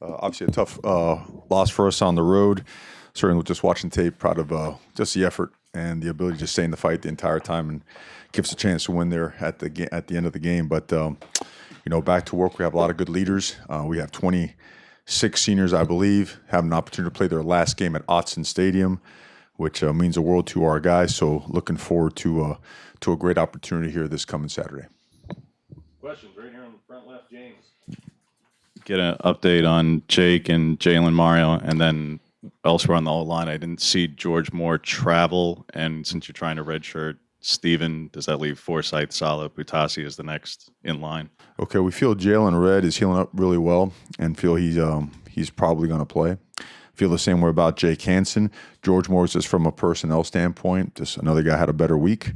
Obviously a tough loss for us on the road. Certainly just watching tape, proud of just the effort and the ability to stay in the fight the entire time and give us a chance to win there at the end of the game. But, back to work. We have a lot of good leaders. We have 26 seniors, I believe, have an opportunity to play their last game at Autzen Stadium, which means the world to our guys. So looking forward to a great opportunity here this coming Saturday. Questions right here on the front left, James. Get an update on Jake and Jalen Mario, and then elsewhere on the O-line, I didn't see George Moore travel, and since you're trying to redshirt Steven, does that leave Forsyth, Sala, Butasi as the next in line? Okay, we feel Jalen Red is healing up really well and feel he's probably going to play. Feel the same way about Jake Hansen. George Moore is just from a personnel standpoint, just another guy had a better week.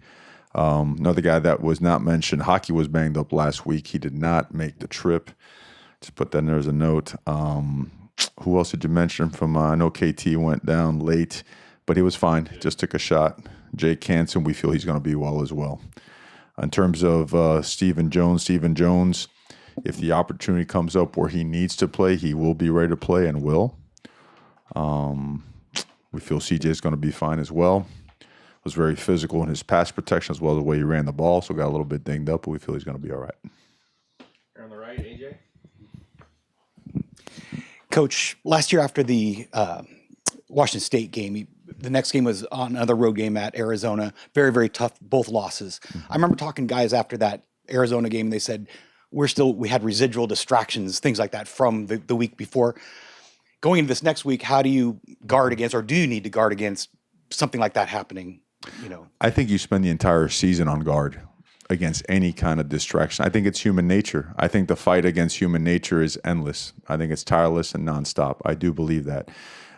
Another guy that was not mentioned, Hockey was banged up last week. He did not make the trip. Just put that in there as a note. Who else did you mention from, I know KT went down late, but he was fine. Just took a shot. Jake Hansen, we feel he's going to be well as well. In terms of Stephen Jones, if the opportunity comes up where he needs to play, he will be ready to play and will. We feel CJ is going to be fine as well. Was very physical in his pass protection as well as the way he ran the ball, so got a little bit dinged up, but we feel he's going to be all right. Here on the right, AJ. Coach, last year after the Washington State game, the next game was on another road game at Arizona. Very, very tough, both losses. I remember talking to guys after that Arizona game, and they said, we had residual distractions, things like that from the week before. Going into this next week, how do you guard against, or do you need to guard against something like that happening? I think you spend the entire season on guard against any kind of distraction. I think it's human nature. I think the fight against human nature is endless. I think it's tireless and nonstop. I do believe that.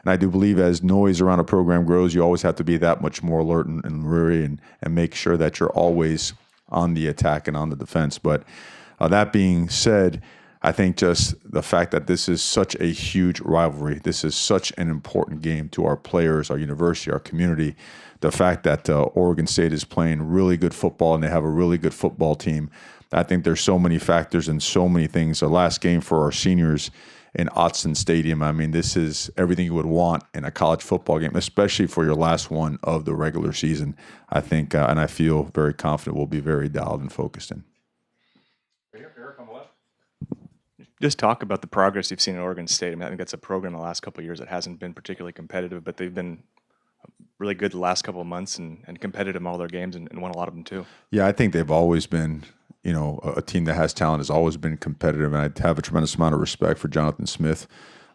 And I do believe as noise around a program grows, you always have to be that much more alert and wary and make sure that you're always on the attack and on the defense. But that being said, I think just the fact that this is such a huge rivalry, this is such an important game to our players, our university, our community, the fact that Oregon State is playing really good football and they have a really good football team, I think there's so many factors and so many things. The last game for our seniors in Autzen Stadium, I mean, this is everything you would want in a college football game, especially for your last one of the regular season. I think, and I feel very confident we'll be very dialed and focused in. Eric on the left. Just talk about the progress you've seen at Oregon State. I mean, I think that's a program the last couple of years that hasn't been particularly competitive, but they've been really good the last couple of months and competitive in all their games and won a lot of them too. Yeah, I think they've always been, a team that has talent has always been competitive, and I have a tremendous amount of respect for Jonathan Smith,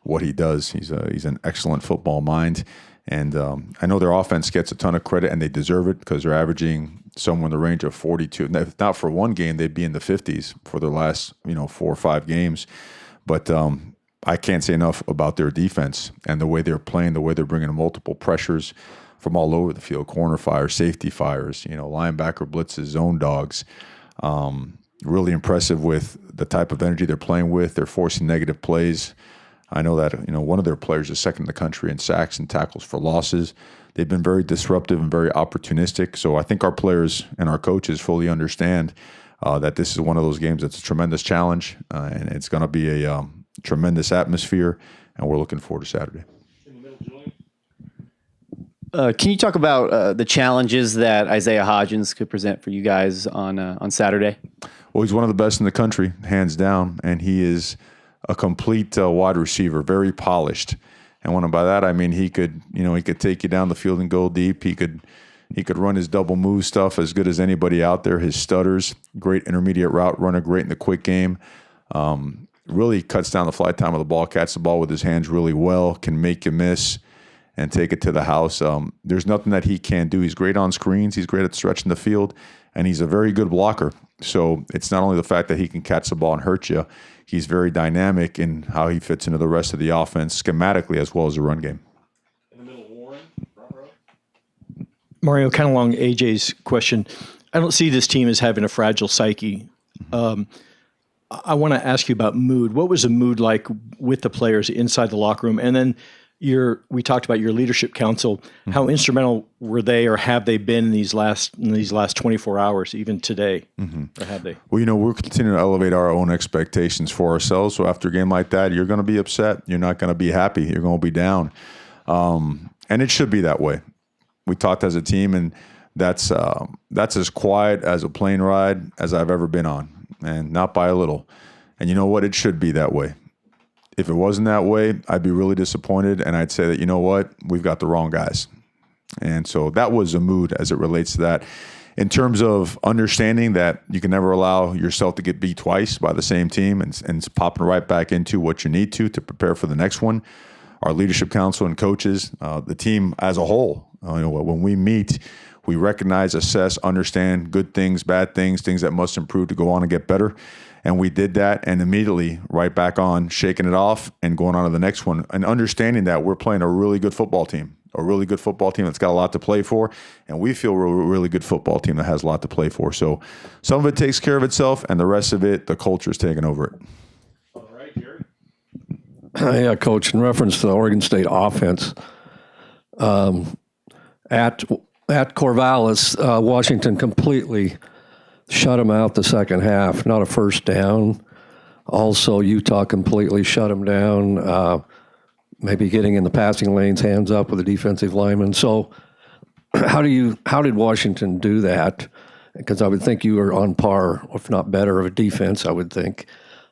what he does. He's an excellent football mind, and I know their offense gets a ton of credit, and they deserve it because they're averaging somewhere in the range of 42. If not for one game, they'd be in the 50s for their last 4 or 5 games. But I can't say enough about their defense and the way they're playing, the way they're bringing multiple pressures from all over the field, corner fires, safety fires, linebacker blitzes, zone dogs. Really impressive with the type of energy they're playing with. They're forcing negative plays. I know that, one of their players is second in the country in sacks and tackles for losses. They've been very disruptive and very opportunistic. So I think our players and our coaches fully understand that this is one of those games that's a tremendous challenge, and it's going to be a tremendous atmosphere, and we're looking forward to Saturday. In the middle, Julian. Can you talk about the challenges that Isaiah Hodgins could present for you guys on Saturday? Well, he's one of the best in the country, hands down, and he is a complete wide receiver, very polished. And by that I mean he could take you down the field and go deep. He could run his double move stuff as good as anybody out there. His stutters, great intermediate route runner, great in the quick game. Really cuts down the flight time of the ball, catches the ball with his hands really well, can make you miss and take it to the house. There's nothing that he can't do. He's great on screens. He's great at stretching the field, and he's a very good blocker. So it's not only the fact that he can catch the ball and hurt you, he's very dynamic in how he fits into the rest of the offense schematically as well as the run game. In the middle, Warren, front row. Mario, kind of along AJ's question, I don't see this team as having a fragile psyche. I want to ask you about mood. What was the mood like with the players inside the locker room? And then we talked about your leadership council. How instrumental were they, or have they been in these last 24 hours, even today, or have they? Well, we're continuing to elevate our own expectations for ourselves. So after a game like that, you're going to be upset. You're not going to be happy. You're going to be down. And it should be that way. We talked as a team, and that's as quiet as a plane ride as I've ever been on, and not by a little. And you know what? It should be that way. If it wasn't that way, I'd be really disappointed, and I'd say that, you know what? We've got the wrong guys. And so that was a mood as it relates to that. In terms of understanding that you can never allow yourself to get beat twice by the same team and popping right back into what you need to prepare for the next one, our leadership council and coaches, the team as a whole, when we meet, we recognize, assess, understand good things, bad things, things that must improve to go on and get better. And we did that, and immediately right back on, shaking it off and going on to the next one, and understanding that we're playing a really good football team, that's got a lot to play for, and we feel we're a really good football team that has a lot to play for. So some of it takes care of itself, and the rest of it, the culture is taking over it. All right, Jared. Yeah, Coach, in reference to the Oregon State offense, at Corvallis, Washington completely shut them out the second half, not a first down. Also, Utah completely shut them down, maybe getting in the passing lanes, hands up with the defensive lineman. So how did Washington do that? Because I would think you were on par, if not better, of a defense, I would think.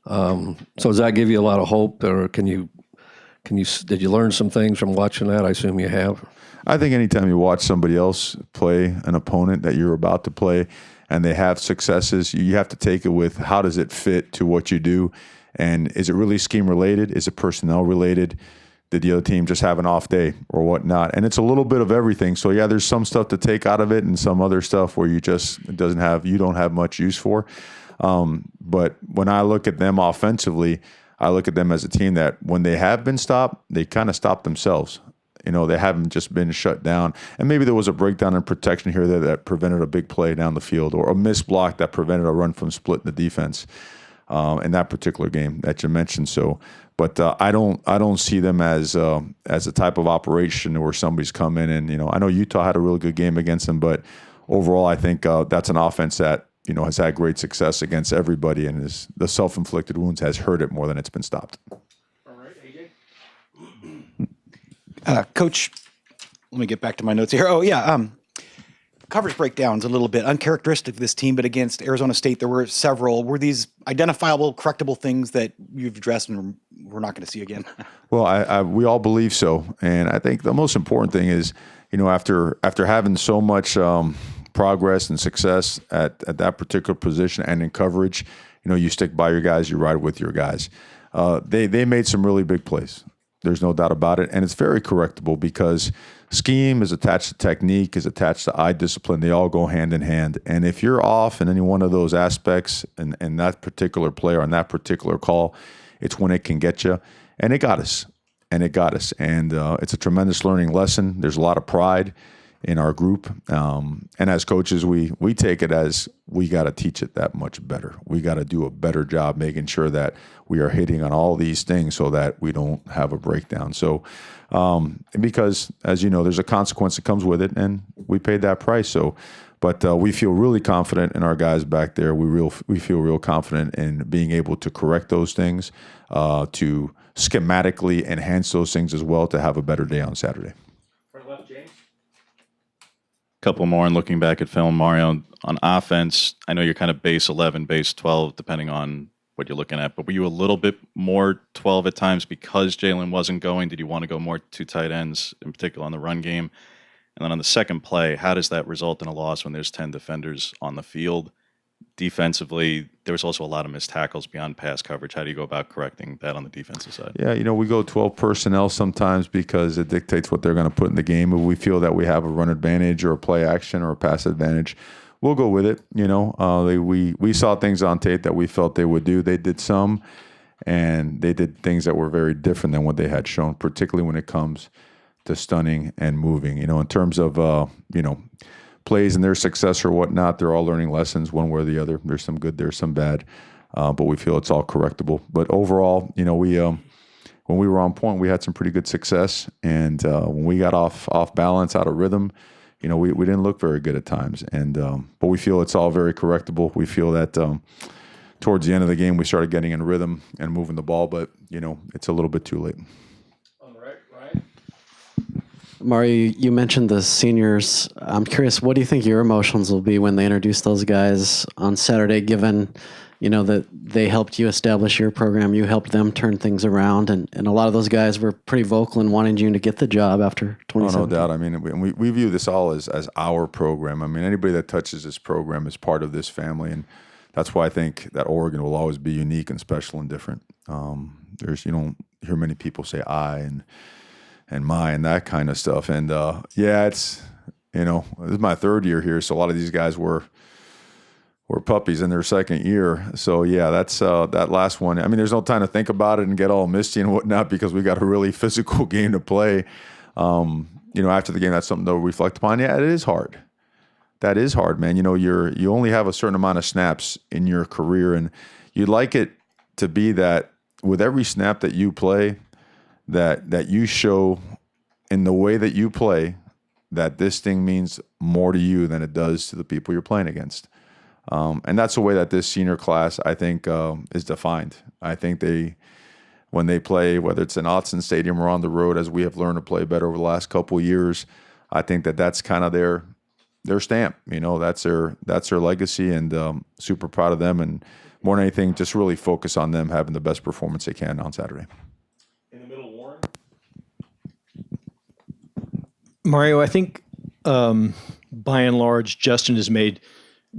So does that give you a lot of hope, or did you learn some things from watching that? I assume you have. I think anytime you watch somebody else play an opponent that you're about to play and they have successes, you have to take it with how does it fit to what you do, and is it really scheme related? Is it personnel related? Did the other team just have an off day or whatnot? And it's a little bit of everything. So yeah, there's some stuff to take out of it and some other stuff where you don't have much use for. But when I look at them offensively, I look at them as a team that when they have been stopped, they kind of stop themselves. They haven't just been shut down. And maybe there was a breakdown in protection here that prevented a big play down the field, or a missed block that prevented a run from splitting the defense in that particular game that you mentioned. So, but I don't see them as a type of operation where somebody's come in and, I know Utah had a really good game against them, but overall I think that's an offense that, has had great success against everybody, and the self-inflicted wounds has hurt it more than it's been stopped. All right, AJ. Coach, let me get back to my notes here. Oh, yeah. Coverage breakdowns a little bit uncharacteristic of this team, but against Arizona State, there were several. Were these identifiable, correctable things that you've addressed and we're not going to see again? Well, we all believe so. And I think the most important thing is, after having so much progress and success at that particular position and in coverage, you stick by your guys, you ride with your guys. They made some really big plays. There's no doubt about it. And it's very correctable because scheme is attached to technique, is attached to eye discipline. They all go hand in hand. And if you're off in any one of those aspects in that particular play or on that particular call, it's when it can get you. And it got us. And it's a tremendous learning lesson. There's a lot of pride in our group. And as coaches, we take it as we got to teach it that much better. We got to do a better job making sure that we are hitting on all these things so that we don't have a breakdown. So, because as you know, there's a consequence that comes with it, and we paid that price. So, but we feel really confident in our guys back there. We feel real confident in being able to correct those things, to schematically enhance those things as well, to have a better day on Saturday. Front left, James. Couple more, and looking back at film, Mario, on offense, I know you're kind of base 11, base 12, depending on what you're looking at, but were you a little bit more 12 at times because Jalen wasn't going? Did you want to go more two tight ends, in particular on the run game? And then on the second play, how does that result in a loss when there's 10 defenders on the field? Defensively, there was also a lot of missed tackles beyond pass coverage. How do you go about correcting that on the defensive side? Yeah, we go 12 personnel sometimes because it dictates what they're going to put in the game. If we feel that we have a run advantage or a play action or a pass advantage, we'll go with it. We saw things on tape that we felt they would do. They did some, and they did things that were very different than what they had shown, particularly when it comes to stunning and moving. In terms of, plays and their success or whatnot, they're all learning lessons one way or the other. There's some good, there's some bad, but we feel it's all correctable. But overall, when we were on point, we had some pretty good success. And when we got off balance, out of rhythm, we didn't look very good at times. And but we feel it's all very correctable. We feel that towards the end of the game, we started getting in rhythm and moving the ball, but it's a little bit too late. On the right, Ryan. Mario, you mentioned the seniors. I'm curious, what do you think your emotions will be when they introduce those guys on Saturday, given, that they helped you establish your program, you helped them turn things around, and a lot of those guys were pretty vocal in wanting you to get the job after 2017. Oh, no doubt. I mean, we view this all as our program. I mean, anybody that touches this program is part of this family, and that's why I think that Oregon will always be unique and special and different. You don't hear many people say I and my and that kind of stuff. And it's this is my third year here, so a lot of these guys were puppies in their second year. So yeah, that's that last one. I mean, there's no time to think about it and get all misty and whatnot because we got a really physical game to play. After the game, that's something to reflect upon. Yeah, it is hard. That is hard, man. You only have a certain amount of snaps in your career, and you'd like it to be that with every snap that you play, that you show in the way that you play that this thing means more to you than it does to the people you're playing against. And that's the way that this senior class, I think, is defined. I think when they play, whether it's in Autzen Stadium or on the road, as we have learned to play better over the last couple of years, I think that's kind of their stamp. That's their legacy, and super proud of them. And more than anything, just really focus on them having the best performance they can on Saturday. In the middle, Warren. Mario, I think by and large, Justin has made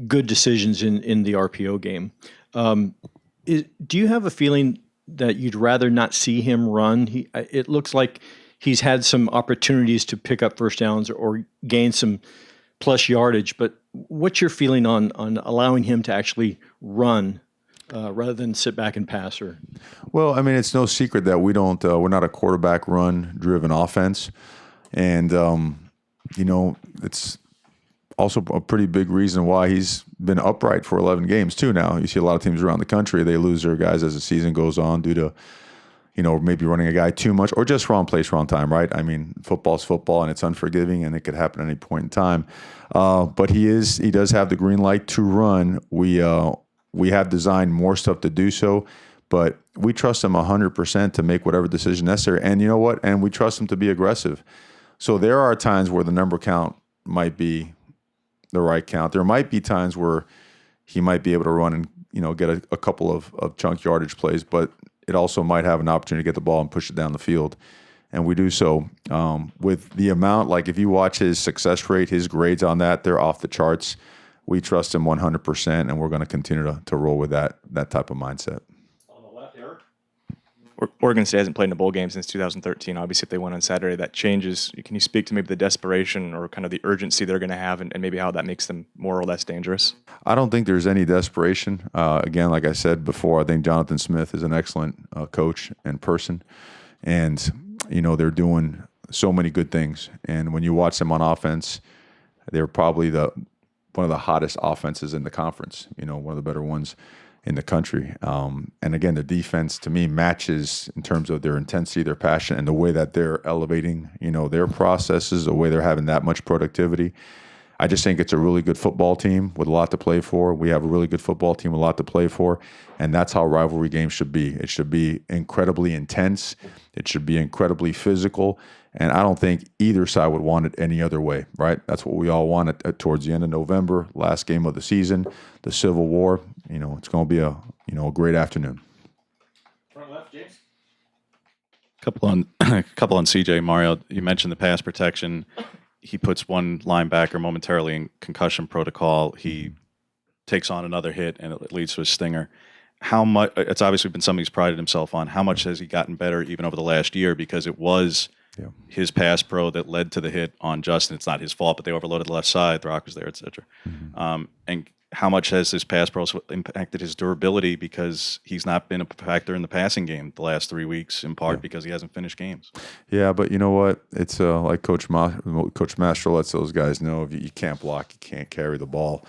good decisions in the RPO game. Do you have a feeling that you'd rather not see him run? It looks like he's had some opportunities to pick up first downs or gain some plus yardage, but what's your feeling on allowing him to actually run rather than sit back and pass? Well, I mean, it's no secret that we're not a quarterback run driven offense. And, it's also a pretty big reason why he's been upright for 11 games too now. You see a lot of teams around the country, they lose their guys as the season goes on due to, maybe running a guy too much or just wrong place, wrong time, right? I mean, football's football and it's unforgiving and it could happen at any point in time. But he does have the green light to run. We have designed more stuff to do so, but we trust him 100% to make whatever decision necessary. And you know what? And we trust him to be aggressive. So there are times where the number count might be the right count. There might be times where he might be able to run and get a couple of chunk yardage plays, but it also might have an opportunity to get the ball and push it down the field. And we do so with the amount, like if you watch his success rate, his grades on that, they're off the charts. We trust him 100%, and we're going to continue to roll with that type of mindset. On the left, Eric. Oregon State hasn't played in a bowl game since 2013. Obviously, if they win on Saturday, that changes. Can you speak to maybe the desperation or kind of the urgency they're going to have and maybe how that makes them more or less dangerous? I don't think there's any desperation. Again, like I said before, I think Jonathan Smith is an excellent coach and person. And, they're doing so many good things. And when you watch them on offense, they're probably one of the hottest offenses in the conference, one of the better ones in the country. And again, the defense to me matches in terms of their intensity, their passion, and the way that they're elevating, their processes, the way they're having that much productivity. I just think it's a really good football team with a lot to play for. We have a really good football team with a lot to play for, and that's how rivalry games should be. It should be incredibly intense. It should be incredibly physical, and I don't think either side would want it any other way, right? That's what we all want towards the end of November, last game of the season, the Civil War. It's going to be a great afternoon. Front left, James. Couple on CJ Mario. You mentioned the pass protection. He puts one linebacker momentarily in concussion protocol. He takes on another hit, and it leads to a stinger. How much? It's obviously been something he's prided himself on. How much has he gotten better even over the last year? Because it was his pass pro that led to the hit on Justin. It's not his fault, but they overloaded the left side. The rock was there, etc. And how much has this pass pro impacted his durability? Because he's not been a factor in the passing game the last 3 weeks, in part because he hasn't finished games. Yeah, but you know what? It's like Coach Mastro lets those guys know, if you can't block, you can't carry the ball.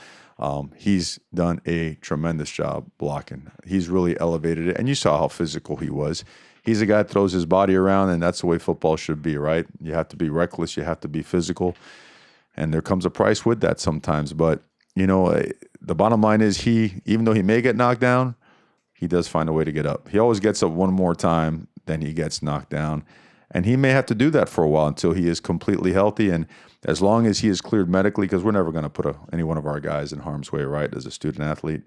He's done a tremendous job blocking. He's really elevated it, and you saw how physical he was. he's a guy that throws his body around, and that's the way football should be, right? You have to be reckless. You have to be physical. And there comes a price with that sometimes. But, the bottom line is even though he may get knocked down, he does find a way to get up. He always gets up one more time, then he gets knocked down. And he may have to do that for a while until he is completely healthy. And as long as he is cleared medically, because we're never going to put any one of our guys in harm's way, right, as a student athlete,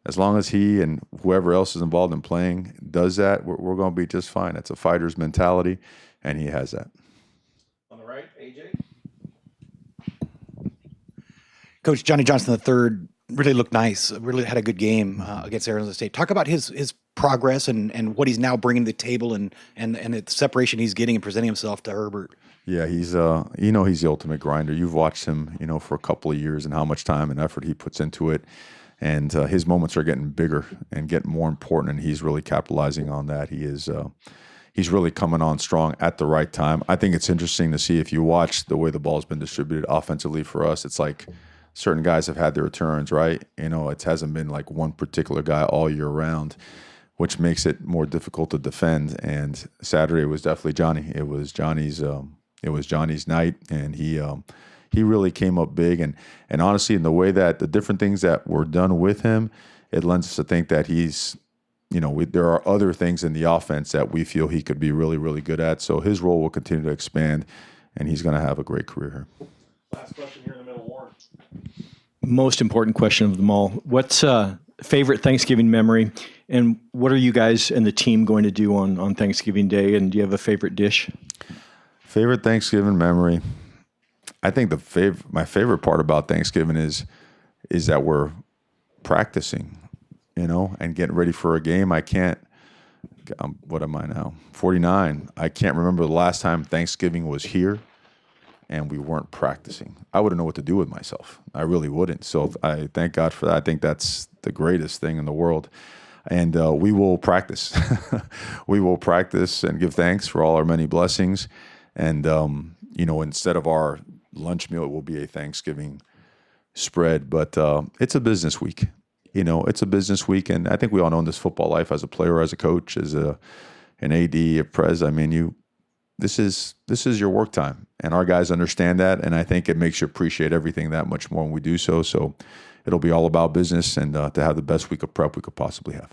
as long as he and whoever else is involved in playing does that, we're going to be just fine. It's a fighter's mentality, and he has that. On the right, AJ. Coach Johnny Johnson III really looked nice, really had a good game against Arizona State. Talk about his progress and what he's now bringing to the table and the separation he's getting and presenting himself to Herbert. Yeah, he's he's the ultimate grinder. You've watched him, for a couple of years and how much time and effort he puts into it. And his moments are getting bigger and getting more important, and he's really capitalizing on that. He's really coming on strong at the right time. I think it's interesting to see if you watch the way the ball's been distributed offensively for us. It's like certain guys have had their returns, right? It hasn't been like one particular guy all year round, which makes it more difficult to defend. And Saturday was definitely Johnny. It was Johnny's night, and he really came up big. And honestly, in the way that the different things that were done with him, it lends us to think that he's, there are other things in the offense that we feel he could be really, really good at. So his role will continue to expand, and he's going to have a great career here. Last question here in the middle, Warren. Most important question of them all. What's favorite Thanksgiving memory, and what are you guys and the team going to do on Thanksgiving Day, and do you have a favorite dish? Favorite Thanksgiving memory? I think my favorite part about Thanksgiving is that we're practicing, and getting ready for a game. What am I now? 49. I can't remember the last time Thanksgiving was here and we weren't practicing. I wouldn't know what to do with myself. I really wouldn't. So I thank God for that. I think that's the greatest thing in the world. And we will practice. We will practice and give thanks for all our many blessings. And, instead of our lunch meal, it will be a Thanksgiving spread. But it's a business week. It's a business week. And I think we all know in this football life, as a player, as a coach, as an AD, a pres, this is your work time. And our guys understand that. And I think it makes you appreciate everything that much more when we do so. So it'll be all about business and to have the best week of prep we could possibly have.